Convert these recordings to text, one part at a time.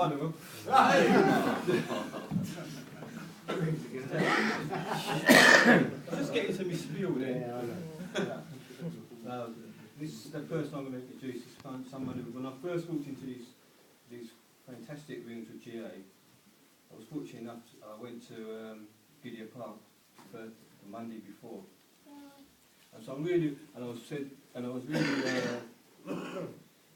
one of them. I'm just getting to my spiel there. This is the person I'm going to introduce. Is someone who, when I first walked into these fantastic rooms with GA, I was fortunate enough. I went to Gideon Park for the Monday before, and so I was really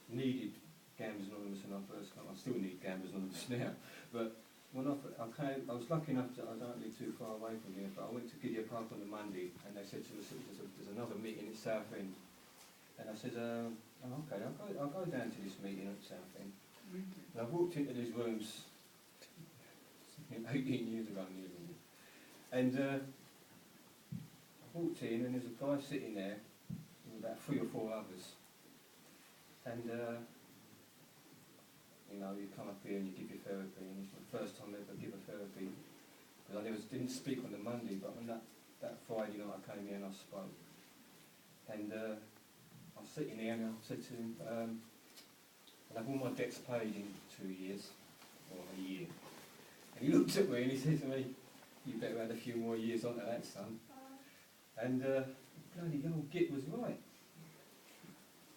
needed Gamblers Anonymous when I first came. I still need Gamblers Anonymous now, but when I came, I was lucky enough that I don't live too far away from here. But I went to Gideon Park on the Monday, and they said to us, "There's another meeting at Southend." And I said, "Oh, okay, I'll go down to this meeting at Southend." And I walked into these rooms 18 years ago nearly, and I walked in, and there's a guy sitting there with about 3 or 4 others, and you know, you come up here and you give your therapy, and it's the first time I ever give a therapy, because I didn't speak on the Monday, but on that Friday night I came here and I spoke, and I was sitting there and I said to him, I'll have all my debts paid in 2 years, or a year. And he looked at me and he said to me, "You better add a few more years onto that, son." And bloody old Git was right.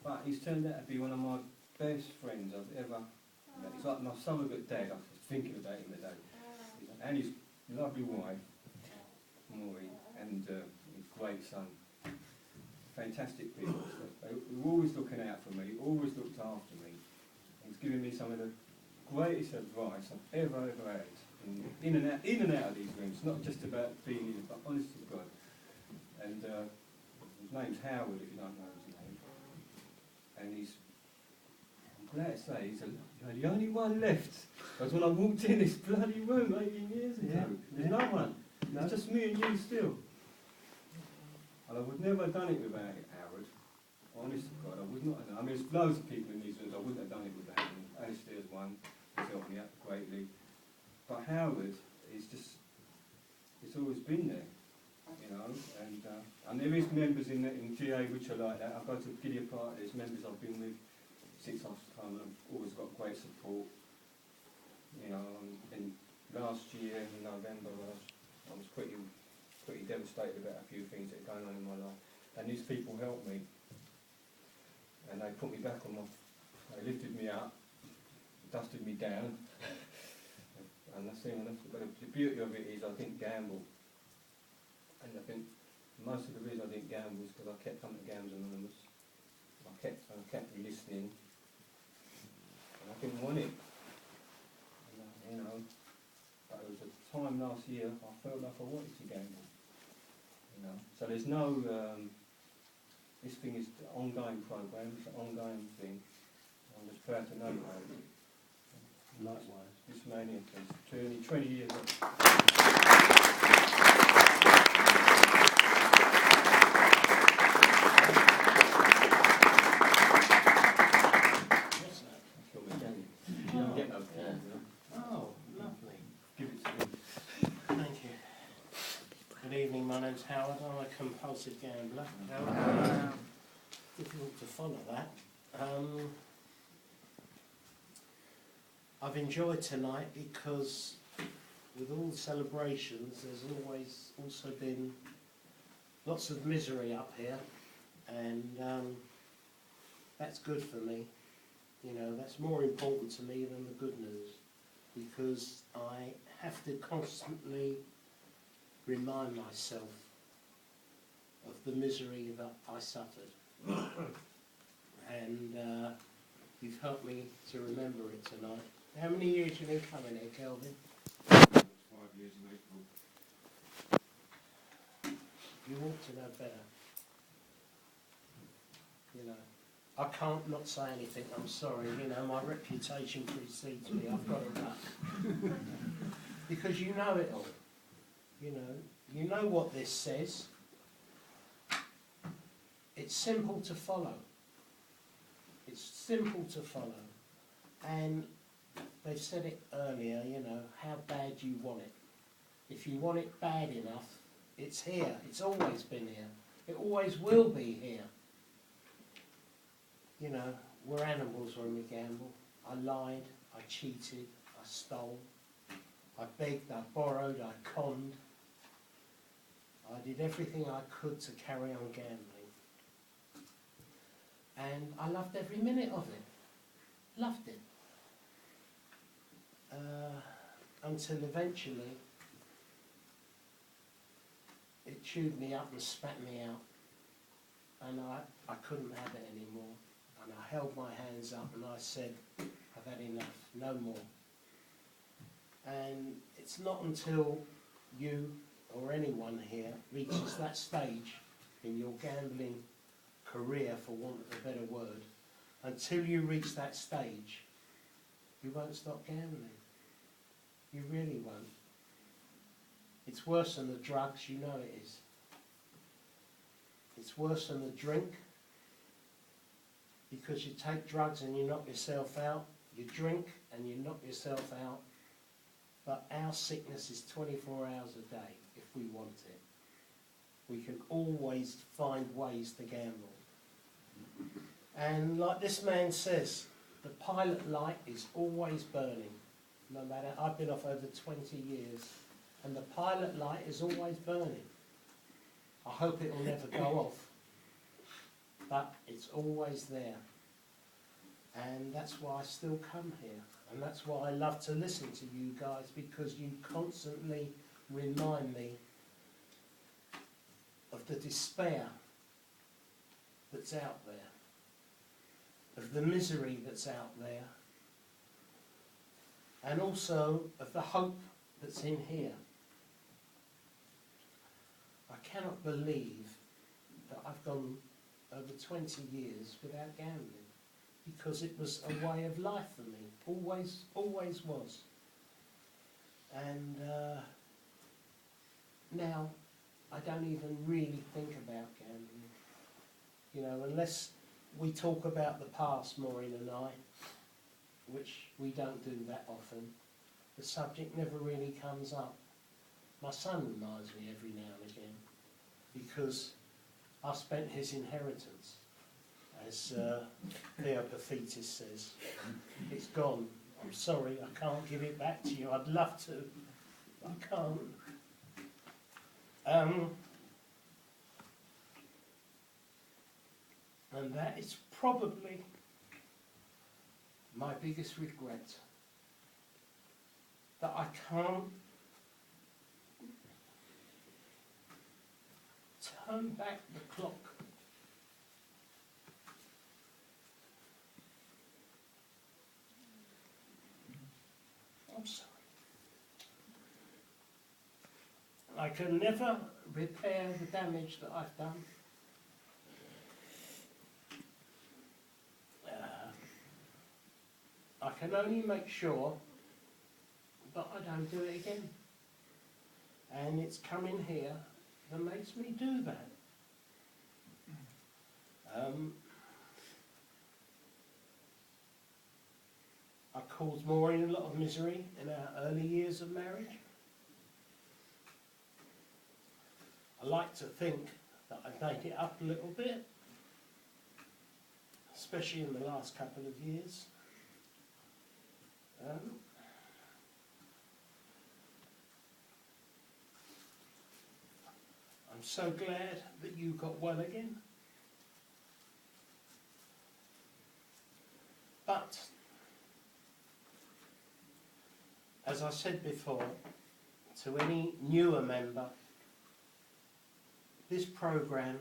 But he's turned out to be one of my best friends I've ever met. He's like my surrogate dad. I was thinking about him today. And his lovely wife, Maureen, and his great son. Fantastic people. They were always looking out for me, always looked after me. He's given me some of the greatest advice I've ever had in and out of these rooms. Not just about being in, but honest to God. And his name's Howard, if you don't know his name. And I'm glad to say, he's the only one left. Because when I walked in this bloody room 18 years ago, there's no one. It's just me and you still. And I would never have done it without Howard. Honest to God, I would not have done it. I mean, there's loads of people in these rooms, I wouldn't have done it without him. Alistair's one, he's helped me out greatly. But Howard is just, it's always been there, you know. And there is members in GA which are like that. I go to Gideon Park, there's members I've been with 6 months time, and I've always got great support. You know, and last year in November, I was pretty devastated about a few things that are going on in my life, and these people helped me, and they put me back on they lifted me up, dusted me down, and that's the beauty of it is I didn't gamble, and I think most of the reason I didn't gamble is because I kept coming to Gamblers Anonymous. I kept listening, and I didn't want it, you know. But there was a time last year I felt like I wanted to gamble. You know, so there's no, this thing is an ongoing program, it's an ongoing thing. I'm just proud to know about it. Likewise. This mania is 20 years old. What's that? That's your medallion. You don't get no cans, you know? Oh, lovely. Give it to him. Thank you. Good evening, my name's Howard. I'm a compulsive gambler. Difficult to follow that. I've enjoyed tonight because with all the celebrations there's always also been lots of misery up here, and that's good for me. You know, that's more important to me than the good news, because I have to constantly remind myself of the misery that I suffered. And you've helped me to remember it tonight. How many years have you been coming here, Kelvin? 5 years in April. You ought to know better. You know, I can't not say anything, I'm sorry, you know, my reputation precedes me, I've got to duck. Because you know it all. You know what this says. It's simple to follow. It's simple to follow. And they've said it earlier, you know, how bad you want it. If you want it bad enough, it's here. It's always been here. It always will be here. You know, we're animals when we gamble. I lied, I cheated, I stole, I begged, I borrowed, I conned. I did everything I could to carry on gambling. And I loved every minute of it. Loved it. Until eventually it chewed me up and spat me out. And I couldn't have it anymore. And I held my hands up and I said, I've had enough, no more. And it's not until you or anyone here reaches that stage in your gambling career, for want of a better word, until you reach that stage, you won't stop gambling. You really won't. It's worse than the drugs, you know it is. It's worse than the drink, because you take drugs and you knock yourself out, you drink and you knock yourself out, but our sickness is 24 hours a day if we want it. We can always find ways to gamble. And like this man says, the pilot light is always burning. No matter, I've been off over 20 years, and the pilot light is always burning. I hope it will never go off, but it's always there. And that's why I still come here. And that's why I love to listen to you guys, because you constantly remind me of the despair that's out there, of the misery that's out there, and also of the hope that's in here. I cannot believe that I've gone over 20 years without gambling, because it was a way of life for me, always was. And now I don't even really think about gambling. You know, unless we talk about the past, Maureen and I, which we don't do that often, the subject never really comes up. My son reminds me every now and again, because I spent his inheritance, as Theo Paphitis says. It's gone. I'm sorry, I can't give it back to you. I'd love to, but I can't. And that is probably my biggest regret, that I can't turn back the clock. I'm sorry. I can never repair the damage that I've done. I can only make sure that I don't do it again. And it's coming here that makes me do that. I caused Maureen a lot of misery in our early years of marriage. I like to think that I've made it up a little bit, especially in the last couple of years. I'm so glad that you got well again. But, as I said before, to any newer member, this programme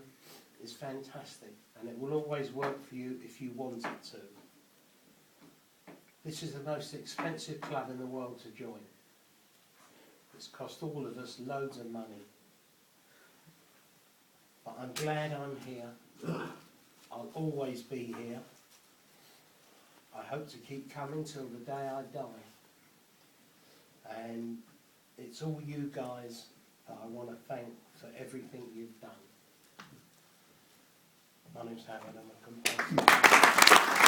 is fantastic, and it will always work for you if you want it to. This is the most expensive club in the world to join. It's cost all of us loads of money. But I'm glad I'm here. I'll always be here. I hope to keep coming till the day I die. And it's all you guys that I want to thank for everything you've done. My name's Howard, I'm a composer.